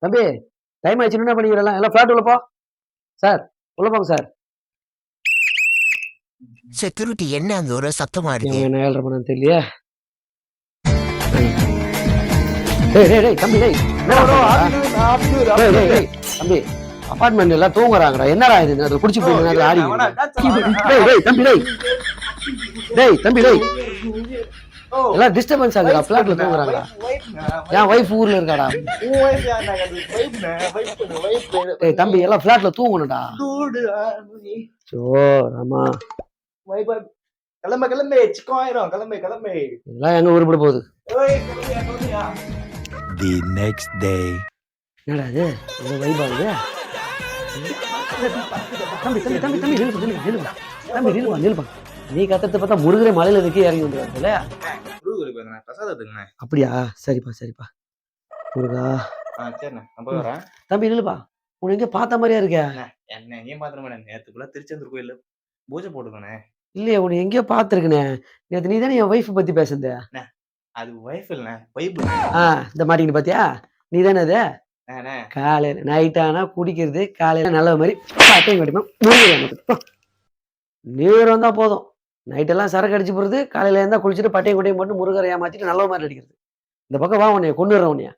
தம்பி டைம் ஆயிடுச்சு, என்ன பண்ணிக்கிறலாம் எல்லாம் ஃபிளாட் உள்ள போ. சார் உள்ள போங்க சார். செக்யூரிட்டி என்ன அந்த ஒரு சத்தமா இருக்கு? என்ன 7:30 மணி தெரியலையே. தம்பி தம்பி அபார்ட்மெண்ட் எல்லாம் தூங்குறாங்கடா, என்னடா இது குடிச்சு போய் ஆடி. தம்பி தம்பி எல்லாம் டிஸ்டர்பன்ஸ் ஆகுதா, பிளாட்ல தூங்குறாங்க. என் வைஃப் ஊர்ல இருக்காடா. தம்பி எல்லாம் பிளாட்ல தூங்கணும்டா. ஆமா கிளம்ப கிளம்பு சிக்கம் ஆயிரும், கிளம்பு கிளம்பு. இதெல்லாம் எங்க உருப்பட போகுது. The next day. என்னடா இது, இந்த வைப் ஆகுது. தம்பி தம்பி தம்பி தம்பி நிலுப்பா தம்பி நிலுப்பா. நீ கத்தத்தை பார்த்தா முருகரை மலையில இருக்கே இறங்கி வந்துடுவாங்கல்ல. அப்படியா, சரிப்பா சரிப்பா. முருகா தம்பி நிலுப்பா. உனக்கு எங்க பார்த்த மாதிரியா இருக்க? என்ன எங்கேயும் பாத்துருமே, நேத்துக்குள்ள திருச்செந்தூர் கோயில்ல பூஜை போட்டுக்கோனே. இல்லையா, உன்னை எங்கேயோ பாத்துருக்கனே. நேத்து நீ தானே என் ஒய்ஃப் பத்தி பேசுந்த. அது ஒய்ஃப் இல்ல, வைப். இந்த மாட்டீங்க பாத்தியா, நீ தானே அது. காலையில நைட் ஆனா குடிக்கிறது, காலையில நல்ல மாதிரி பட்டையும் கட்டிப்போம். நீர் வந்தா போதும், நைட்டெல்லாம் சரக்கு அடிச்சு போறது, காலையில இருந்தா குளிச்சுட்டு பட்டையும் கொட்டையும் போட்டு முருகரை ஏமாத்திட்டு நல்ல மாதிரி அடிக்கிறது. இந்த பக்கம் வா, உன்னைய கொண்டுடுறேன் உன்னைய.